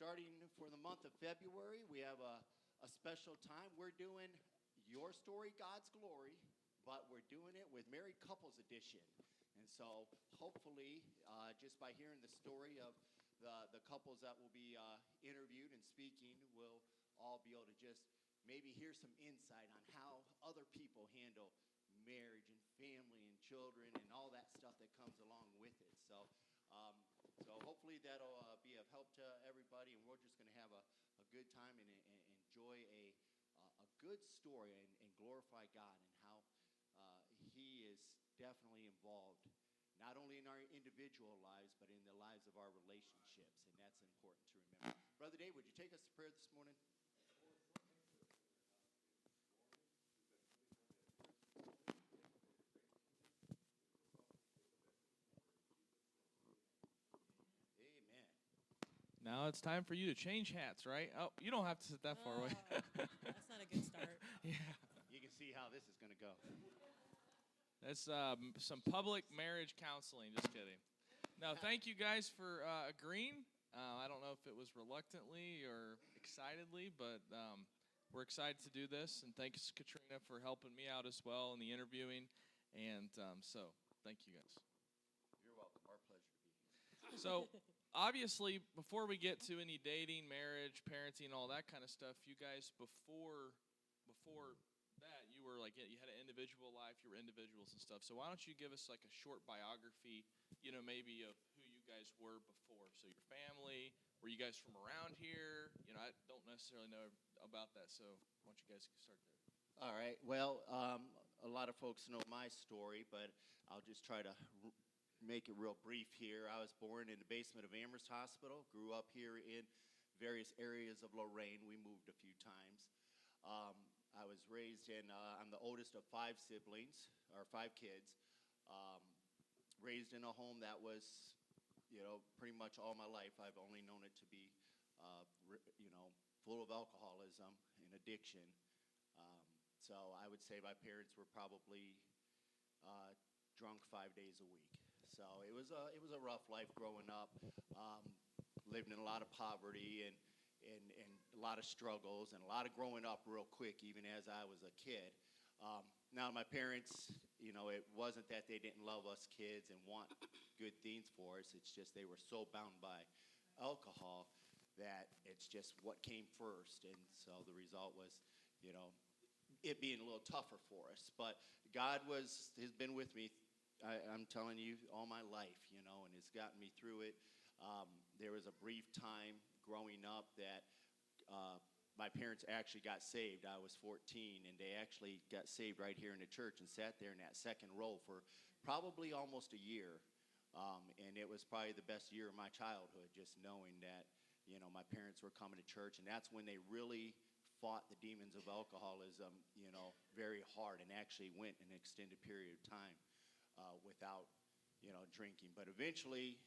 starting for the month of February, we have a special time. We're doing Your Story, God's Glory, but we're doing it with Married Couples Edition. And so hopefully, just by hearing the story of the couples that will be interviewed and speaking, we'll all be able to just maybe hear some insight on how other people handle marriage and family and children and all that stuff that comes along with it. So hopefully that'll be of help to everybody, and we're just going to have a good time and enjoy a good story and glorify God and how He is definitely involved, not only in our individual lives, but in the lives of our relationships, and that's important to remember. Brother Dave, would you take us to prayer this morning? Amen. Now it's time for you to change hats, right? Oh, you don't have to sit that far away. That's not a good start. Yeah. You can see how this is going to go. That's some public marriage counseling. Just kidding. No, thank you guys for agreeing. I don't know if it was reluctantly or excitedly, but we're excited to do this. And thanks, Katrina, for helping me out as well in the interviewing. And so thank you guys. You're welcome. Our pleasure to be here. So obviously, before we get to any dating, marriage, parenting, all that kind of stuff, you guys, before that, you were like, you had an individual life, you were individuals and stuff. So why don't you give us like a short biography, maybe of who you guys were before. So your family, were you guys from around here? I don't necessarily know about that, so why don't you guys start there? All right. Well, a lot of folks know my story, but I'll just try to make it real brief here. I was born in the basement of Amherst Hospital, grew up here in various areas of Lorraine. We moved a few times. I was raised I'm the oldest of five kids. Raised in a home that was, pretty much all my life. I've only known it to be, full of alcoholism and addiction. So I would say my parents were probably drunk 5 days a week. So it was a rough life growing up. Lived in a lot of poverty and a lot of struggles and a lot of growing up real quick, even as I was a kid. Now my parents, it wasn't that they didn't love us kids and want good things for us. It's just they were so bound by alcohol that it's just what came first. And so the result was, it being a little tougher for us. But God has been with me, I'm telling you, all my life, and has gotten me through it. There was a brief time growing up that my parents actually got saved. I was 14, and they actually got saved right here in the church and sat there in that second row for probably almost a year. And it was probably the best year of my childhood, just knowing that, my parents were coming to church. And that's when they really fought the demons of alcoholism, very hard, and actually went an extended period of time without, drinking. But eventually,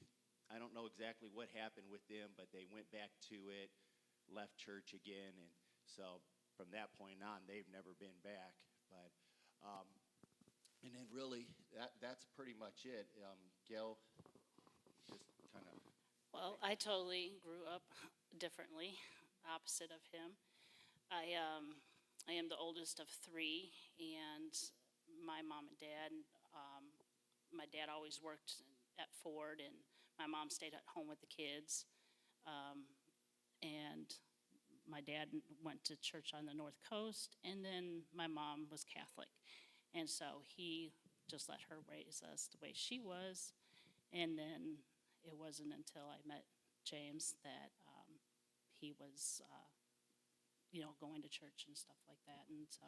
I don't know exactly what happened with them, but they went back to it, left church again, and so from that point on, they've never been back. But and then really, that's pretty much it. Gail, just kind of. Well, I totally grew up differently, opposite of him. I am the oldest of three, and my mom and dad. My dad always worked at Ford, and my mom stayed at home with the kids. And my dad went to church on the North Coast, and then my mom was Catholic. And so he just let her raise us the way she was. And then it wasn't until I met James that he was, going to church and stuff like that. And so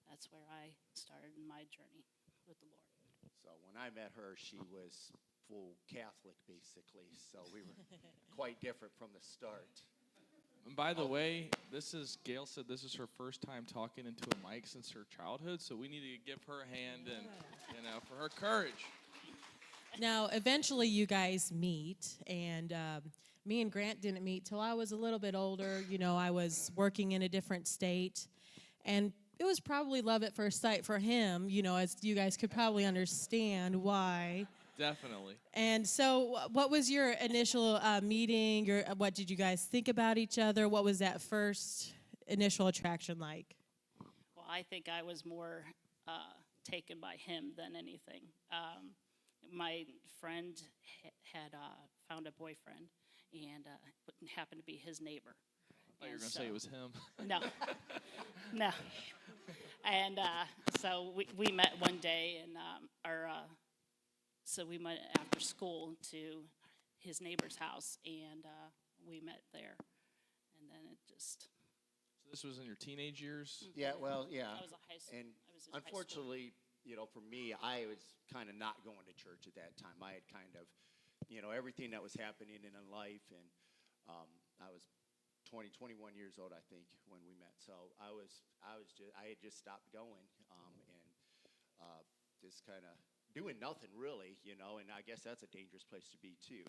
that's where I started my journey with the Lord. So when I met her, she was full Catholic, basically. So we were quite different from the start. And by the way, Gail said this is her first time talking into a mic since her childhood, so we need to give her a hand and, for her courage. Now, eventually you guys meet, and me and Grant didn't meet till I was a little bit older. I was working in a different state, and it was probably love at first sight for him, as you guys could probably understand why. Definitely. And so, what was your initial meeting? Or what did you guys think about each other? What was that first initial attraction like? Well, I think I was more taken by him than anything. My friend had found a boyfriend, and happened to be his neighbor. I thought you were And going to say it was him. No, no. And so we met one day, and so we went after school to his neighbor's house, and we met there. And then it just, So this was in your teenage years? Yeah, well, yeah. I was a high school. And I was in high school. unfortunately, for me, I was kind of not going to church at that time. I had kind of, everything that was happening in life, and I was 21 years old, I think, when we met. So I had just stopped going, and just kind of doing nothing really, and I guess that's a dangerous place to be too,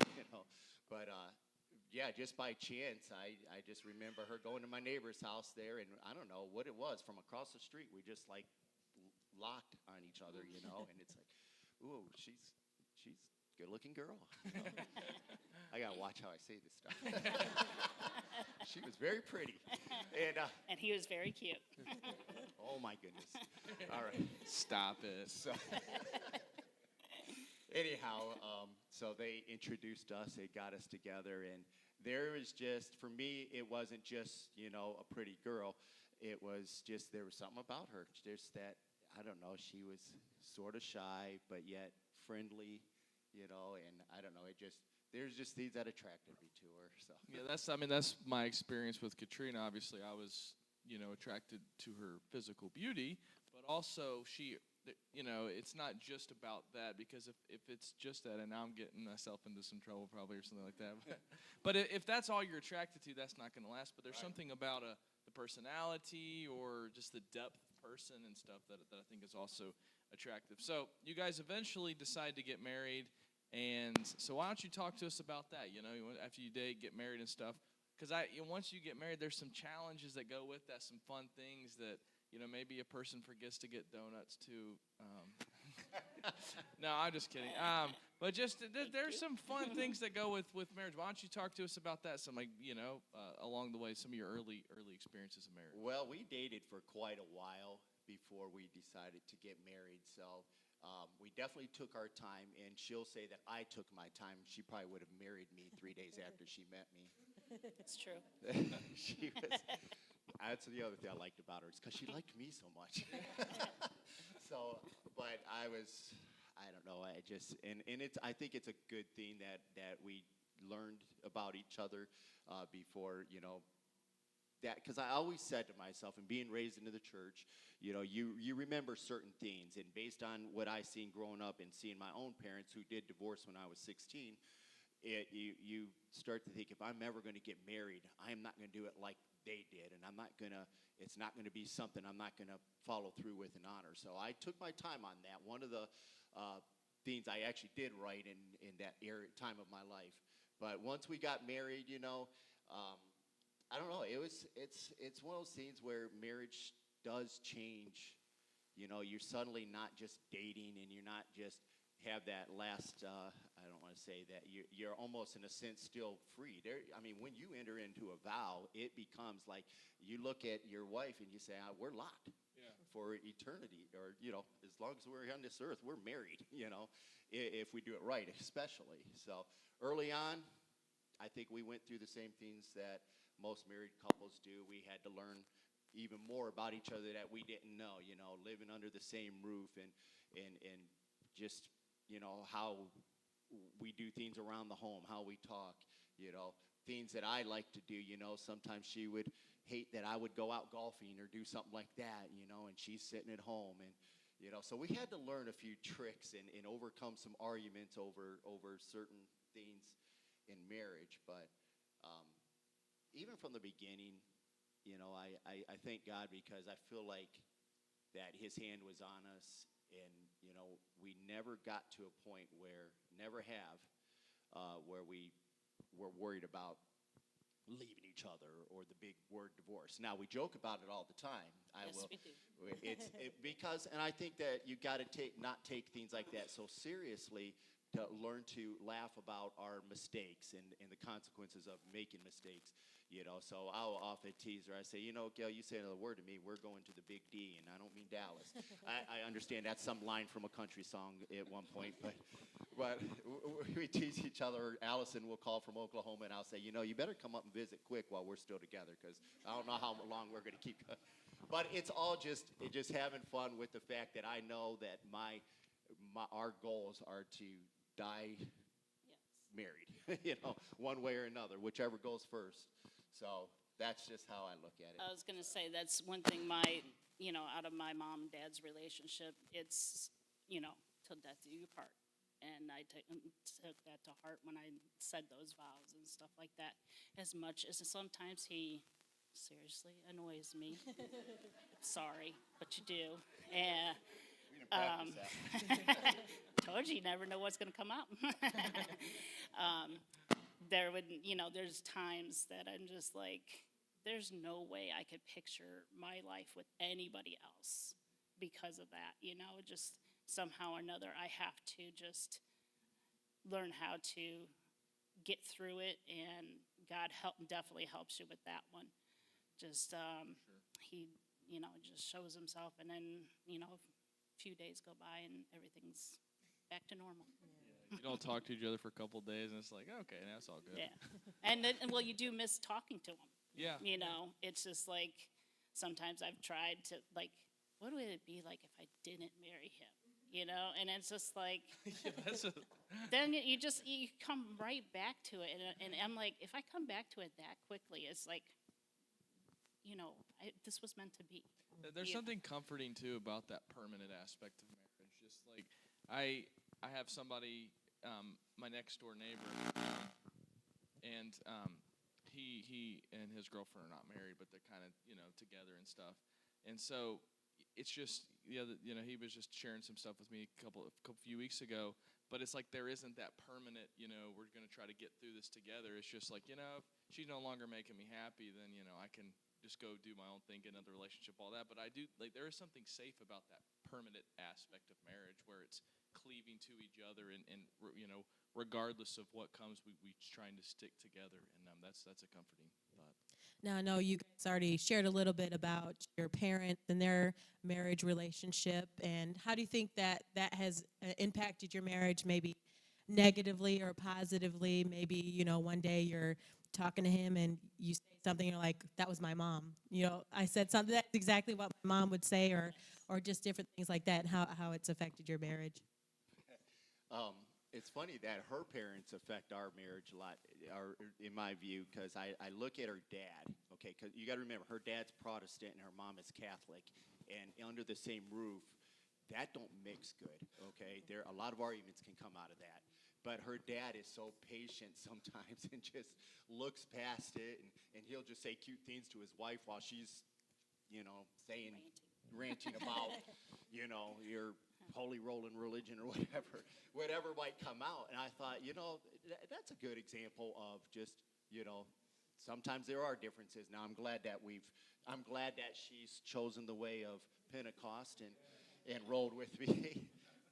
But yeah, just by chance, I just remember her going to my neighbor's house there, and I don't know what it was. From across the street, we just like locked on each other, and it's like, ooh, she's a good-looking girl. I gotta watch how I say this stuff. She was very pretty, And he was very cute. oh my goodness. All right. Stop it. So, anyhow, so they introduced us. They got us together, and there was just, for me, it wasn't just a pretty girl. It was just, there was something about her. Just that, I don't know. She was sort of shy, but yet friendly, and I don't know. There's just things that attracted me to her. So Yeah, that's my experience with Katrina. Obviously, I was, attracted to her physical beauty, but also it's not just about that, because if it's just that, and now I'm getting myself into some trouble probably or something like that. But if that's all you're attracted to, that's not going to last. But there's something about the personality or just the depth of person and stuff that I think is also attractive. So you guys eventually decide to get married. And so why don't you talk to us about that, after you date, get married and stuff. Because once you get married, there's some challenges that go with that, some fun things that, maybe a person forgets to get donuts too. No, I'm just kidding. But just there's some fun things that go with marriage. Why don't you talk to us about that, some along the way, some of your early experiences of marriage. well, we dated for quite a while before we decided to get married. So we definitely took our time, and she'll say that I took my time. She probably would have married me 3 days after she met me. It's true. She was. That's the other thing I liked about her, is because she liked me so much. So, but I don't know. I think it's a good thing that we learned about each other before, that, because I always said to myself, and being raised into the church, you remember certain things, and based on what I seen growing up and seeing my own parents who did divorce when I was 16, you start to think, if I'm ever going to get married, I am not going to do it like they did, and it's not going to be something I'm not going to follow through with and honor. So I took my time on that. One of the things I actually did right in that time of my life. But once we got married, I don't know. It's one of those things where marriage does change. You're suddenly not just dating, and you're not just have that last. I don't want to say that you're almost in a sense still free. When you enter into a vow, it becomes like you look at your wife and you say, "We're locked for eternity," or as long as we're on this earth, we're married. If we do it right, especially. So early on, I think we went through the same things that most married couples do. We had to learn even more about each other that we didn't know, living under the same roof, and just, how we do things around the home, how we talk, things that I like to do. Sometimes she would hate that I would go out golfing or do something like that, and she's sitting at home, and so we had to learn a few tricks and overcome some arguments over certain things in marriage. But even from the beginning, I thank God, because I feel like that His hand was on us, and we never got to a point where we were worried about leaving each other or the big word divorce. Now, we joke about it all the time. We do. Because, and I think that you got to not take things like that so seriously, to learn to laugh about our mistakes and the consequences of making mistakes. So I'll often tease her. I say, Gail, you say another word to me, we're going to the big D, and I don't mean Dallas. I understand that's some line from a country song at one point, but we tease each other. Allison will call from Oklahoma, and I'll say, you better come up and visit quick while we're still together, because I don't know how long we're going to keep. But it's all just having fun with the fact that I know that our goals are to die Yes. married, one way or another, whichever goes first. So that's just how I look at it. I was going to say, that's one thing out of my mom and dad's relationship, it's, till death do you part. And I took that to heart when I said those vows and stuff like that. As much as sometimes he seriously annoys me. Sorry, but you do. And We didn't practice that. told you never know what's going to come out. There's times that I'm just like, there's no way I could picture my life with anybody else because of that. Just somehow or another, I have to just learn how to get through it, and God definitely helps you with that one. Just he, just shows himself, and then a few days go by and everything's back to normal. You don't talk to each other for a couple of days, and it's like, okay, that's all good. Yeah, and then you do miss talking to him. Yeah. It's just like sometimes I've tried to what would it be like if I didn't marry him? And it's just like then you come right back to it, and I'm like, if I come back to it that quickly, it's like this was meant to be. There's something comforting too about that permanent aspect of marriage. Just like I have somebody, my next door neighbor, and he and his girlfriend are not married, but they're kind of together and stuff. And so it's just he was just sharing some stuff with me a few weeks ago. But it's like there isn't that permanent, we're going to try to get through this together. It's just like, if she's no longer making me happy, then I can just go do my own thing, get another relationship, all that. But I do there is something safe about that permanent aspect of marriage where it's cleaving to each other and regardless of what comes, we trying to stick together, and that's a comforting thought. Now, I know you guys already shared a little bit about your parents and their marriage relationship, and how do you think that has impacted your marriage, maybe negatively or positively? Maybe, one day you're talking to him and you say something, you're like, that was my mom. I said something, that's exactly what my mom would say, or just different things like that, and how it's affected your marriage. It's funny that her parents affect our marriage a lot, in my view, because I look at her dad, okay, because you got to remember, her dad's Protestant and her mom is Catholic, and under the same roof, that don't mix good, okay? A lot of arguments can come out of that. But her dad is so patient sometimes and just looks past it, and he'll just say cute things to his wife while she's, saying, ranting about, your holy rolling religion or whatever might come out. And I thought, that's a good example of just, sometimes there are differences. Now I'm glad that she's chosen the way of Pentecost and rolled with me,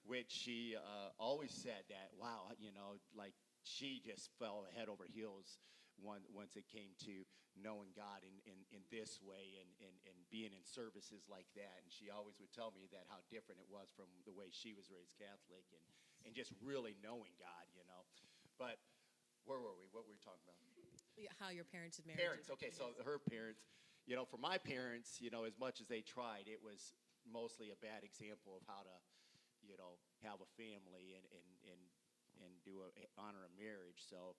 which she always said that, wow, like she just fell head over heels once it came to knowing God in this way and being in services like that. And she always would tell me that how different it was from the way she was raised Catholic and just really knowing God, But where were we? What were we talking about? How your parents had married. Parents, okay, so her parents, for my parents, as much as they tried, it was mostly a bad example of how to, have a family and honor a marriage. So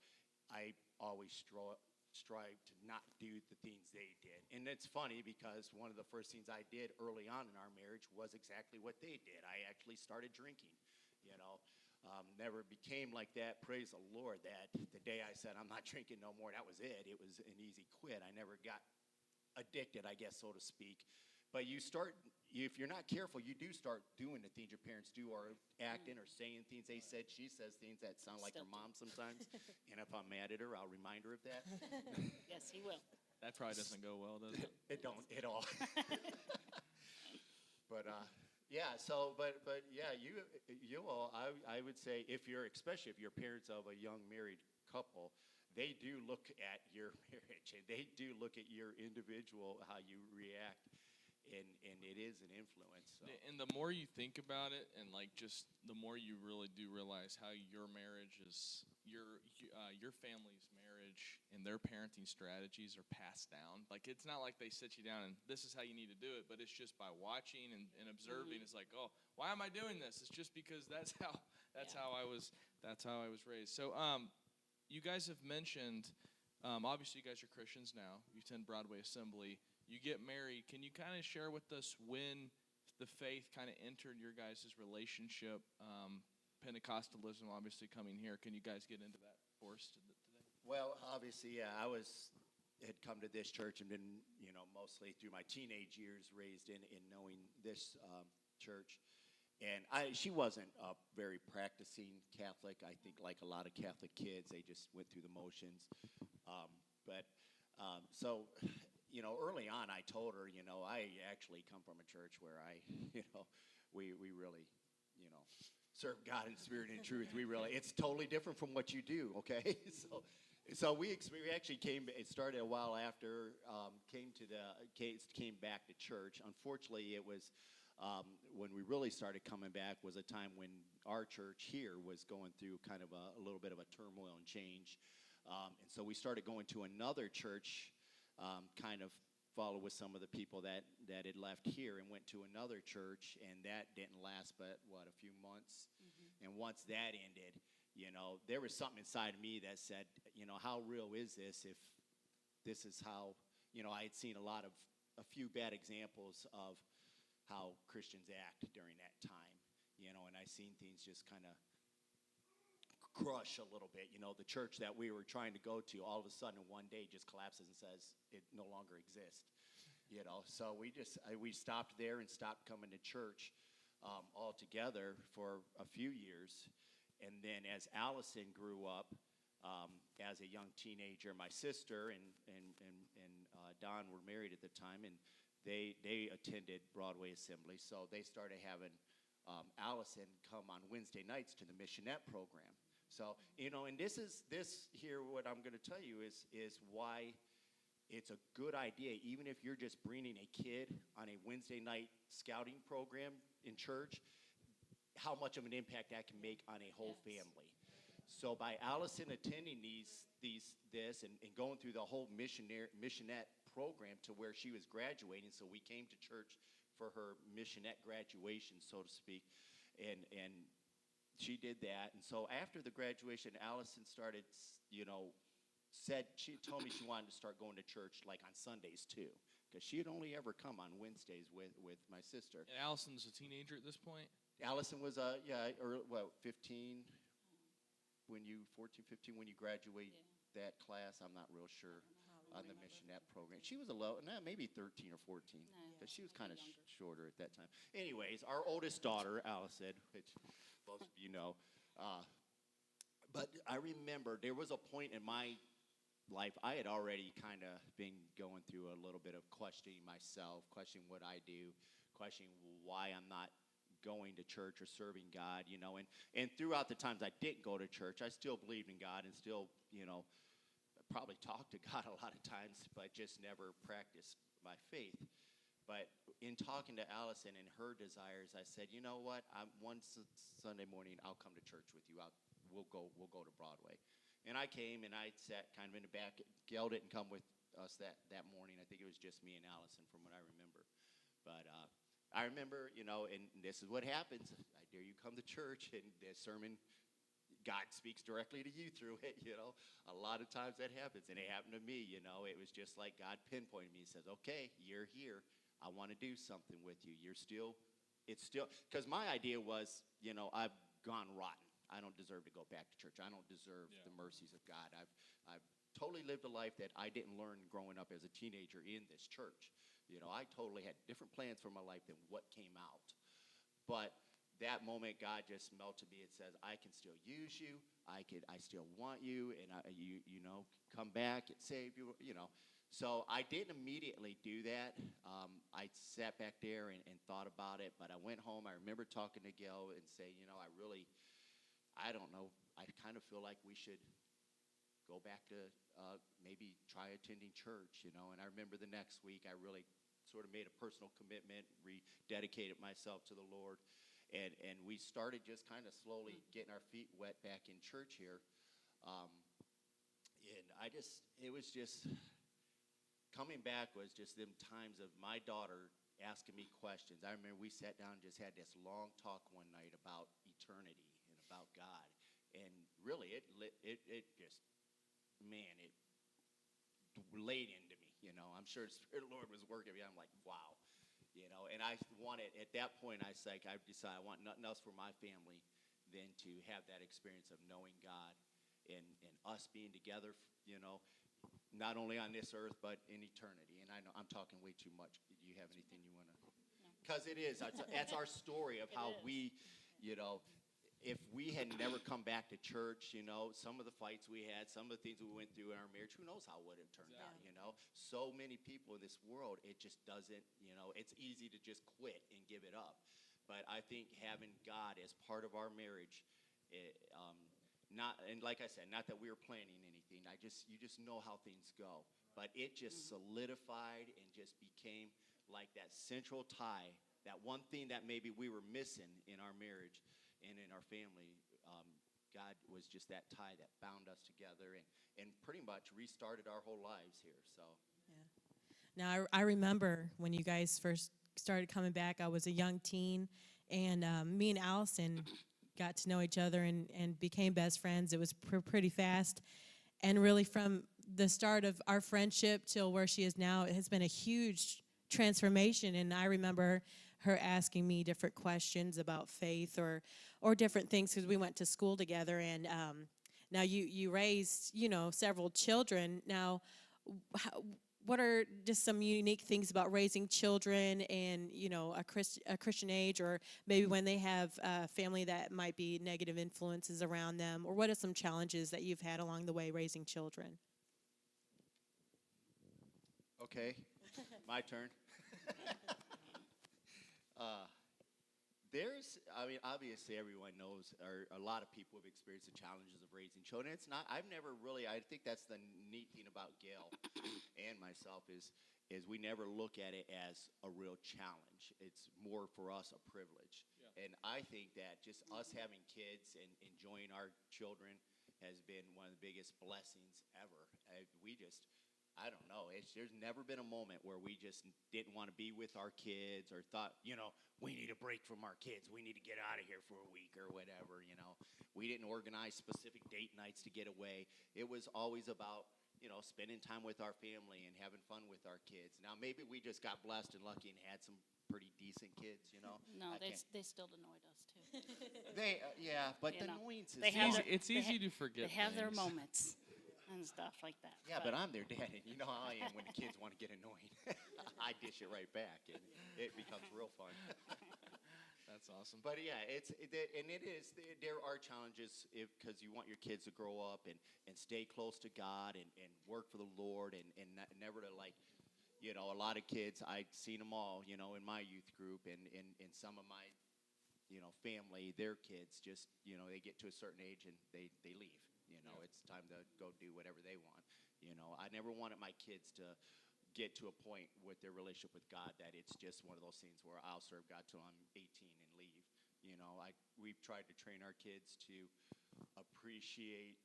I always strive to not do the things they did. And it's funny because one of the first things I did early on in our marriage was exactly what they did. I actually started drinking, never became like that, praise the Lord, that the day I said I'm not drinking no more, that was it. It was an easy quit. I never got addicted, I guess, so to speak. But if you're not careful, you do start doing the things your parents do, or acting or saying things they said. She says things that sound like her mom sometimes. And if I'm mad at her, I'll remind her of that. Yes, he will. That probably doesn't go well, does it? It don't at all. But, Yeah. So, but yeah, you all, I would say if you're, especially if you're parents of a young married couple, they do look at your marriage and they do look at your individual how you react, and it is an influence. So. And the more you think about it, and like just the more you really do realize how your marriage is, your family's marriage and their parenting strategies are passed down. Like it's not like they sit you down and this is how you need to do it, but it's just by watching and observing. It's like, oh, why am I doing this? It's just because that's Yeah. how I was raised. So you guys have mentioned, obviously you guys are Christians now. You attend Broadway Assembly. You get married. Can you kind of share with us when the faith kind of entered your guys' relationship? Pentecostalism, obviously, coming here. Can you guys get into that for us today? Well, obviously, yeah, had come to this church and been, mostly through my teenage years raised in knowing this church. And she wasn't a very practicing Catholic. I think like a lot of Catholic kids, they just went through the motions. So, early on, I told her, I actually come from a church where we really, serve God in spirit and truth. It's totally different from what you do. Okay, so we actually came. It started a while after came back to church. Unfortunately, it was when we really started coming back was a time when our church here was going through kind of a little bit of a turmoil and change, and so we started going to another church, kind of follow with some of the people that had left here and went to another church, and that didn't last but a few months. And once that ended, there was something inside of me that said, how real is this if this is how, I had seen a few bad examples of how Christians act during that time, and I seen things just kind of crush a little bit. The church that we were trying to go to all of a sudden one day just collapses and says it no longer exists. So we stopped there and stopped coming to church altogether for a few years. And then as Allison grew up as a young teenager, my sister and Don were married at the time, and they attended Broadway Assembly. So they started having Allison come on Wednesday nights to the missionette program. So, and this here, what I'm going to tell you is why it's a good idea, even if you're just bringing a kid on a Wednesday night scouting program in church, how much of an impact that can make on a whole family. So by Allison attending this and going through the whole missionette program to where she was graduating, so we came to church for her missionette graduation, so to speak, and she did that. And so after the graduation, Allison started, she told me she wanted to start going to church like on Sundays too, because she had only ever come on Wednesdays with my sister. And Allison's a teenager at this point? Allison was 15 when you 14, 15 when you graduate that class. I'm not real sure on the missionette program. She was maybe 13 or 14, because she was kind of shorter at that time. Anyways, our oldest daughter, Allison, which most of you know, but I remember there was a point in my life I had already kind of been going through a little bit of questioning myself, questioning what I do, questioning why I'm not going to church or serving God, and throughout the times I didn't go to church, I still believed in God and still, probably talked to God a lot of times, but just never practiced my faith. But in talking to Allison and her desires, I said, you know what? One Sunday morning, I'll come to church with you. We'll go to Broadway. And I came and I sat kind of in the back. Gail didn't come with us that morning. I think it was just me and Allison, from what I remember. But I remember, and this is what happens. I dare you come to church, and the sermon, God speaks directly to you through it. A lot of times that happens, and it happened to me. It was just like God pinpointed me. He says, "Okay, you're here. I want to do something with you. It's still, because my idea was, I've gone rotten. I don't deserve to go back to church. I don't deserve the mercies of God. I've totally lived a life that I didn't learn growing up as a teenager in this church. I totally had different plans for my life than what came out. But that moment, God just melted me. It says, I can still use you. I still want you, and you come back and save you. So I didn't immediately do that. I sat back there and thought about it, but I went home. I remember talking to Gail and saying, I don't know. I kind of feel like we should go back to maybe try attending church, And I remember the next week I really sort of made a personal commitment, rededicated myself to the Lord, and we started just kind of slowly getting our feet wet back in church here. And it was just, coming back was just them times of my daughter asking me questions. I remember we sat down and just had this long talk one night about eternity and about God. And really, it just, man, it laid into me, I'm sure the Spirit of the Lord was working me. I'm like, wow, and I wanted, at that point, I decided I want nothing else for my family than to have that experience of knowing God and us being together, not only on this earth, but in eternity. And I know I'm talking way too much. Do you have anything you want to? Because it is. That's our story of how we, if we had never come back to church, some of the fights we had, some of the things we went through in our marriage, who knows how it would have turned out, So many people in this world, it just doesn't, it's easy to just quit and give it up. But I think having God as part of our marriage, and like I said, not that we were planning anything. You just know how things go. But it just solidified and just became like that central tie, that one thing that maybe we were missing in our marriage and in our family. God was just that tie that bound us together and pretty much restarted our whole lives here. So. Yeah. Now, I remember when you guys first started coming back, I was a young teen, and me and Allison got to know each other and became best friends. It was pretty fast. And really from the start of our friendship till where she is now, it has been a huge transformation. And I remember her asking me different questions about faith or different things because we went to school together. And now you raised, several children. Now, what are just some unique things about raising children in, a Christian age, or maybe when they have a family that might be negative influences around them, or what are some challenges that you've had along the way raising children? Okay, my turn. Obviously everyone knows, or a lot of people have experienced the challenges of raising children. I think that's the neat thing about Gail and myself is we never look at it as a real challenge. It's more for us a privilege. Yeah. And I think that just us having kids and enjoying our children has been one of the biggest blessings ever. I don't know. There's never been a moment where we just didn't want to be with our kids or thought, we need a break from our kids. We need to get out of here for a week or whatever, We didn't organize specific date nights to get away. It was always about, spending time with our family and having fun with our kids. Now, maybe we just got blessed and lucky and had some pretty decent kids, No, they still annoyed us, too. But the annoyance is it's easy to forget. They have their things. moments and stuff like that. Yeah, but I'm their dad, and you know how I am when the kids want to get annoying. I dish it right back, and it becomes real fun. That's awesome. But yeah, there are challenges because you want your kids to grow up and stay close to God and work for the Lord and never to a lot of kids, I'd seen them all, in my youth group and some of my, family, their kids just, they get to a certain age and they leave. It's time to go do whatever they want. I never wanted my kids to get to a point with their relationship with God that it's just one of those things where I'll serve God till I'm 18 and leave. We've tried to train our kids to appreciate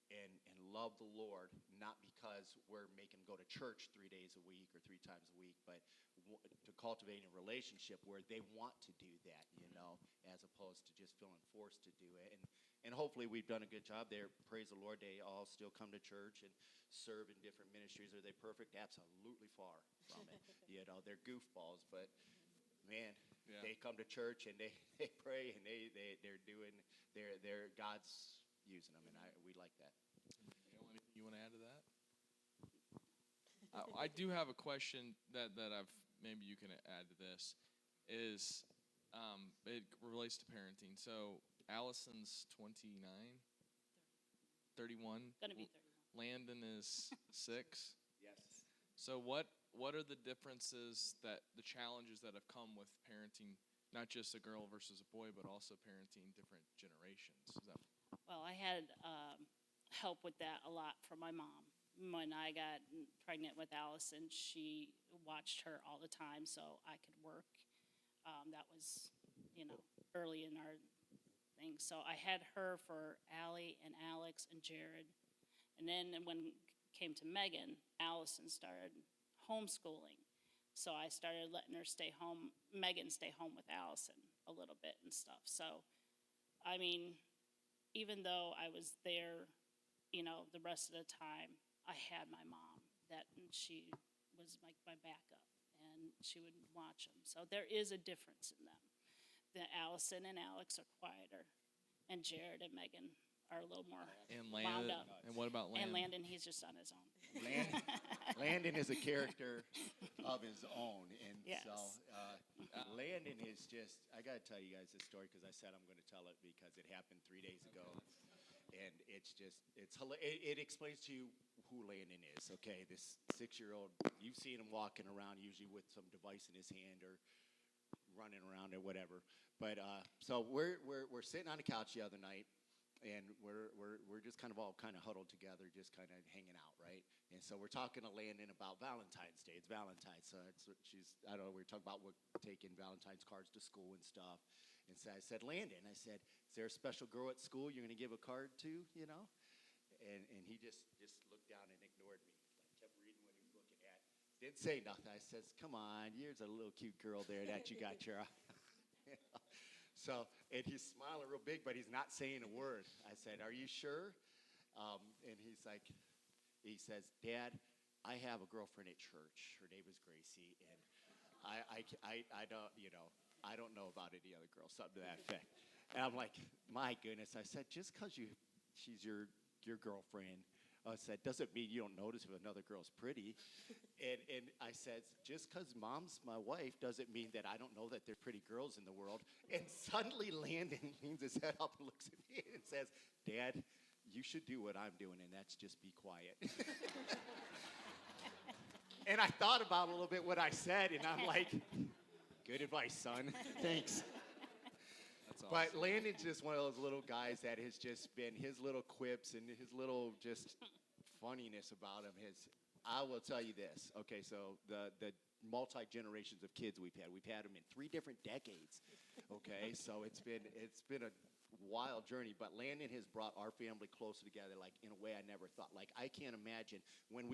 and love the Lord, not because we're making them go to church 3 days a week or 3 times a week, but to cultivate a relationship where they want to do that, as opposed to just feeling forced to do it. And hopefully we've done a good job there. Praise the Lord, they all still come to church and serve in different ministries. Are they perfect? Absolutely far from it. They're goofballs, but man, they come to church and they pray and they're God's using them, and we like that. Anything you want to add to that? I do have a question that I've maybe you can add to this. It relates to parenting. So Allison's 29, 31. Gonna be 31. Landon is 6. Yes. So what are the differences the challenges that have come with parenting, not just a girl versus a boy, but also parenting different generations? Is that Well, I had help with that a lot from my mom. When I got pregnant with Allison, she watched her all the time so I could work. That was, early in our thing. So I had her for Allie and Alex and Jared. And then when it came to Megan, Allison started homeschooling. So I started letting her Megan stay home with Allison a little bit and stuff. So, I mean, even though I was there, the rest of the time, I had my mom she was like my backup, and she would watch them. So there is a difference in them. The Allison and Alex are quieter, and Jared and Megan are a little more and wound Landon? up. And what about And Landon? Landon, he's just on his own. Landon is a character of his own, and Yes. so Landon is just. I got to tell you guys this story because I said I'm going to tell it because it happened 3 days ago, and it explains to you who Landon is. Okay, this 6-year-old, you've seen him walking around usually with some device in his hand or running around or whatever. But so we're sitting on the couch the other night. And we're just kind of all huddled together, just kind of hanging out, right? And so we're talking to Landon about Valentine's Day. It's Valentine's, so I don't know. We were talking about taking Valentine's cards to school and stuff. And so I said, Landon, is there a special girl at school you're going to give a card to? And he just looked down and ignored me. Kept reading what he was looking at. Didn't say nothing. I says, come on, there's a little cute girl there that you got your eye. So, and he's smiling real big, but he's not saying a word. I said, are you sure? And he says, Dad, I have a girlfriend at church. Her name is Gracie, and I don't know about any other girl, something to that effect. And I'm like, my goodness. I said, just because she's your girlfriend, I said, doesn't mean you don't notice if another girl's pretty. And I said, just because mom's my wife doesn't mean that I don't know that there are pretty girls in the world. And suddenly Landon leans his head up and looks at me and says, Dad, you should do what I'm doing, and that's just be quiet. And I thought about a little bit what I said, and I'm like, good advice, son. Thanks. That's awesome. But Landon's just one of those little guys that has just been his little quips and his little just funniness about him. I will tell you this. Okay, so the multi-generations of kids we've had them in 3 different decades. Okay, so it's been a wild journey, but Landon has brought our family closer together, like in a way I never thought. Like I can't imagine when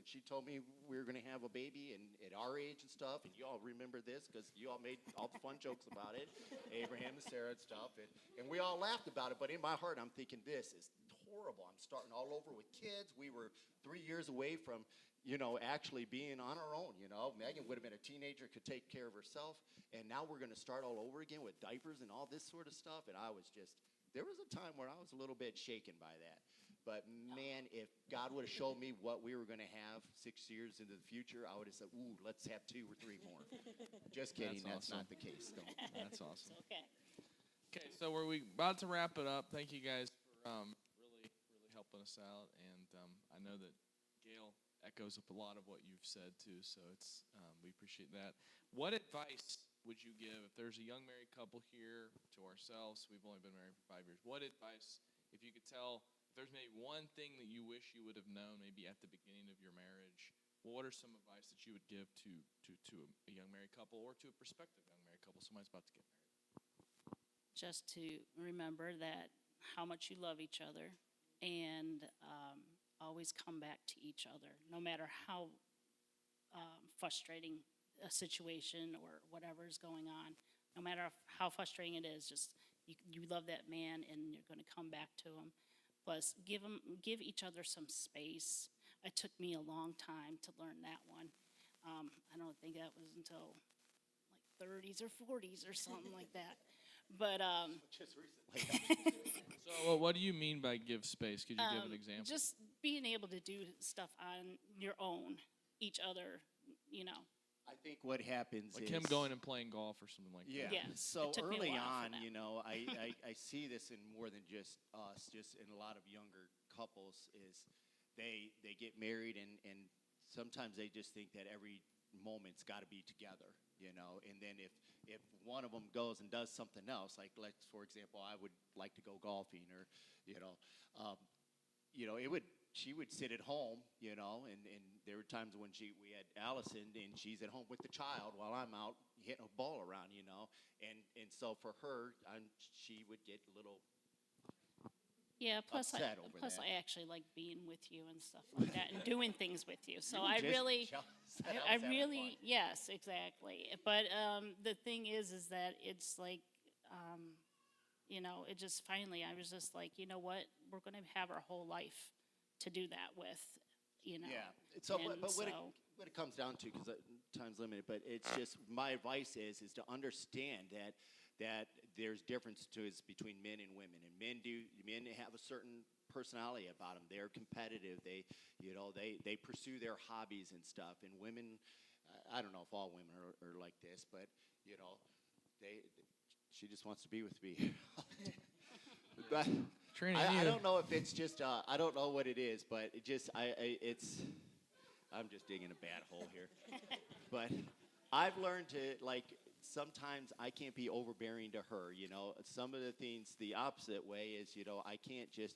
she told me we were going to have a baby and at our age and stuff, and you all remember this because you all made all the fun jokes about it, Abraham and Sarah and stuff, and we all laughed about it, but in my heart I'm thinking this is horrible. I'm starting all over with kids. We were 3 years away from actually being on our own. Megan would have been a teenager, could take care of herself, and now we're going to start all over again with diapers and all this sort of stuff. And there was a time where I was a little bit shaken by that. But man, if God would have showed me what we were going to have 6 years into the future, I would have said, ooh, let's have 2 or 3 more. Just kidding, that's awesome. not the case. Don't. That's awesome. It's okay. Okay, so we're about to wrap it up. Thank you guys for really helping us out, and I know that Gail echoes up a lot of what you've said too, so we appreciate that. What advice would you give if there's a young married couple here, to ourselves? We've only been married for 5 years. What advice, if you could tell, if there's maybe one thing that you wish you would have known maybe at the beginning of your marriage, what are some advice that you would give to a young married couple or to a prospective young married couple, somebody's about to get married? Just to remember that how much you love each other, and always come back to each other, no matter how frustrating a situation or whatever is going on. No matter how frustrating it is, just you love that man, and you're going to come back to him. Plus, give each other some space. It took me a long time to learn that one. I don't think that was until like 30s or 40s or something like that. But Just recently. So what do you mean by give space? Could you give an example? just being able to do stuff on your own, each other, I think what happens Like is him going and playing golf or something like Yeah. that. Yes, So it took me a early while for on, that. I see this in more than just us, just in a lot of younger couples is they get married and sometimes they just think that every moment's got to be together, and then if one of them goes and does something else, like for example, I would like to go golfing, or um, it would she would sit at home, and there were times when we had Allison and she's at home with the child while I'm out hitting a ball around, and so for her, she would get a little Yeah, upset over plus that. I actually like being with you and stuff like that and doing things with you. So You I just really, jealous that I was having really, fun. yes, exactly. But the thing is that it's like, it just finally, I was just like, you know what, we're going to have our whole life to do that with, Yeah. So, And but so- what it comes down to, because time's limited, but it's just my advice is to understand that there's differences between men and women, and men have a certain personality about them. They're competitive. They pursue their hobbies and stuff, and women. I don't know if all women are like this, but they she just wants to be with me. But Trina, I don't know if it's just I don't know what it is, but it just it's I'm just digging a bad hole here. But I've learned to sometimes I can't be overbearing to her. Some of the things the opposite way is I can't just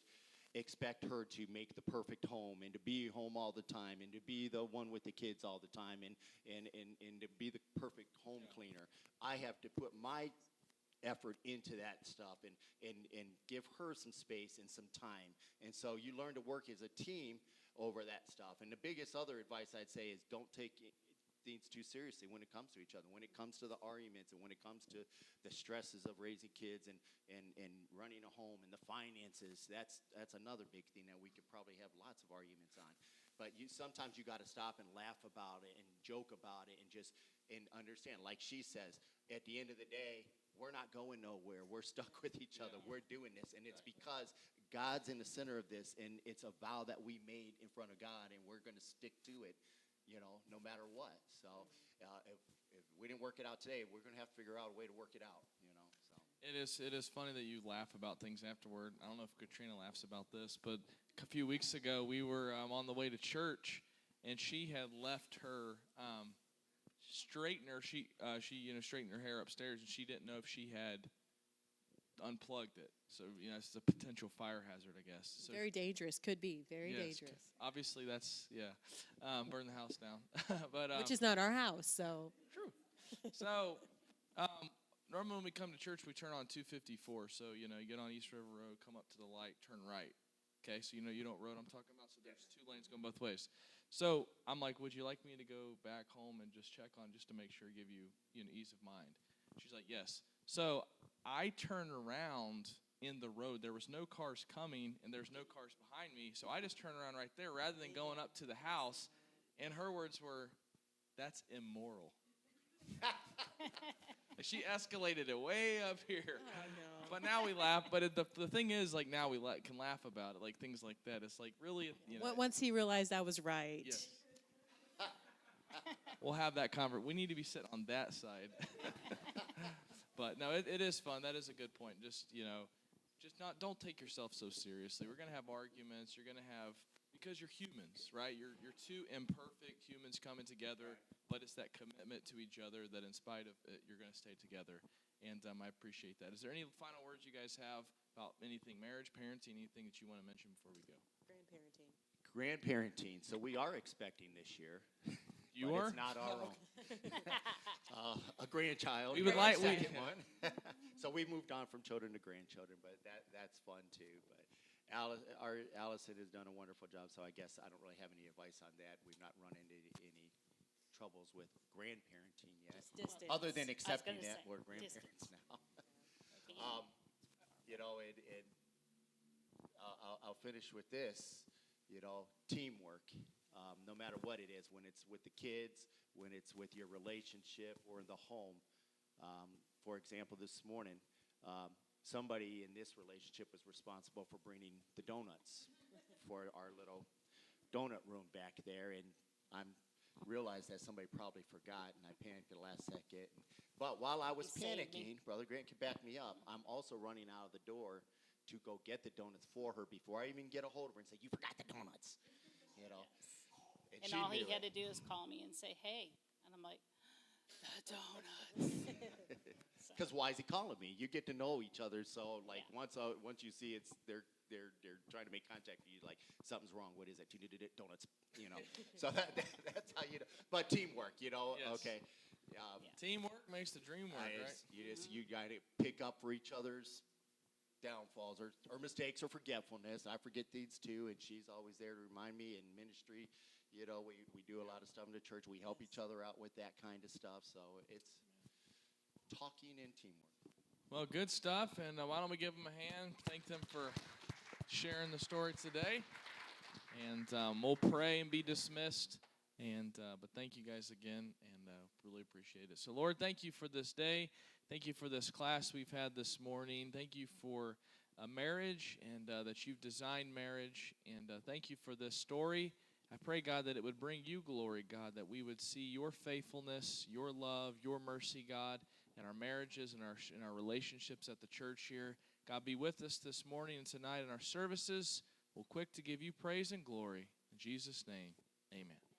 expect her to make the perfect home and to be home all the time and to be the one with the kids all the time and to be the perfect home cleaner. I have to put my effort into that stuff and give her some space and some time. And so you learn to work as a team over that stuff. And the biggest other advice I'd say is don't take things too seriously when it comes to each other, when it comes to the arguments and when it comes to the stresses of raising kids and running a home and the finances. That's another big thing that we could probably have lots of arguments on. But sometimes you got to stop and laugh about it and joke about it and understand. Like she says, at the end of the day, we're not going nowhere. We're stuck with each other. We're doing this, and it's because God's in the center of this, and it's a vow that we made in front of God, and we're going to stick to it, no matter what. So if we didn't work it out today, we're going to have to figure out a way to work it out, So It is funny that you laugh about things afterward. I don't know if Katrina laughs about this, but a few weeks ago we were on the way to church, and she had left her straightener. She straightened her hair upstairs, and she didn't know if she had unplugged it. So it's a potential fire hazard, I guess. So Very dangerous. Could be very yes, dangerous. obviously that's burn the house down. But Which is not our house, so true. So normally when we come to church, we turn on 254. So you get on East River Road, come up to the light, turn right. Okay, so you know what road I'm talking about. So there's two lanes going both ways. So I'm like, would you like me to go back home and just check on just to make sure, give you ease of mind? She's like, yes. So I turn around in the road. There was no cars coming, and there's no cars behind me. So I just turn around right there rather than going up to the house. And her words were, "That's immoral." She escalated it way up here. But now we laugh. But the thing is, now we can laugh about it, things like that. It's really, Once he realized I was right. yes. We'll have that conversation. We need to be sitting on that side. But no, it is fun. That is a good point. Don't take yourself so seriously. We're gonna have arguments. You're gonna have, because you're humans, right? You're two imperfect humans coming together, but it's that commitment to each other that, in spite of it, you're gonna stay together. And I appreciate that. Is there any final words you guys have about anything, marriage, parenting, anything that you want to mention before we go? grandparenting. So we are expecting this year. You but are? It's not our own. A grandchild. We would like- we- second one. So we moved on from children to grandchildren, but that's fun too. But Allison has done a wonderful job. So I guess I don't really have any advice on that. We've not run into any troubles with grandparenting yet, Just distance. other than I was accepting gonna that say, we're grandparents distance. now. I'll finish with this. Teamwork. No matter what it is, when it's with the kids, when it's with your relationship or in the home. For example, this morning, somebody in this relationship was responsible for bringing the donuts for our little donut room back there, and I realized that somebody probably forgot, and I panicked at the last second. But while I was You saved panicking, Brother Grant could back me up, I'm also running out of the door to go get the donuts for her before I even get a hold of her and say, "You forgot the donuts." And And she all he knew had it. to do is call me and say, hey. And I'm like, the donuts. So, Because why is he calling me? You get to know each other, so like Yeah. once you see it's they're trying to make contact with you, like something's wrong. What is it? Donuts, you know. So that's how you know. But teamwork, you know. Yes. Okay. Yeah. Teamwork makes the dream work, right? You got to pick up for each other's downfalls or mistakes or forgetfulness. I forget these too, and she's always there to remind me in ministry. You know, we do a lot of stuff in the church. We help each other out with that kind of stuff. So it's talking and teamwork. Well, good stuff. And why don't we give them a hand? Thank them for sharing the story today. And we'll pray and be dismissed. And but thank you guys again, and really appreciate it. So, Lord, thank you for this day. Thank you for this class we've had this morning. Thank you for marriage and that you've designed marriage. And thank you for this story. I pray, God, that it would bring you glory, God, that we would see your faithfulness, your love, your mercy, God, in our marriages and in our relationships at the church here. God, be with us this morning and tonight in our services. We're quick to give you praise and glory. In Jesus' name, amen.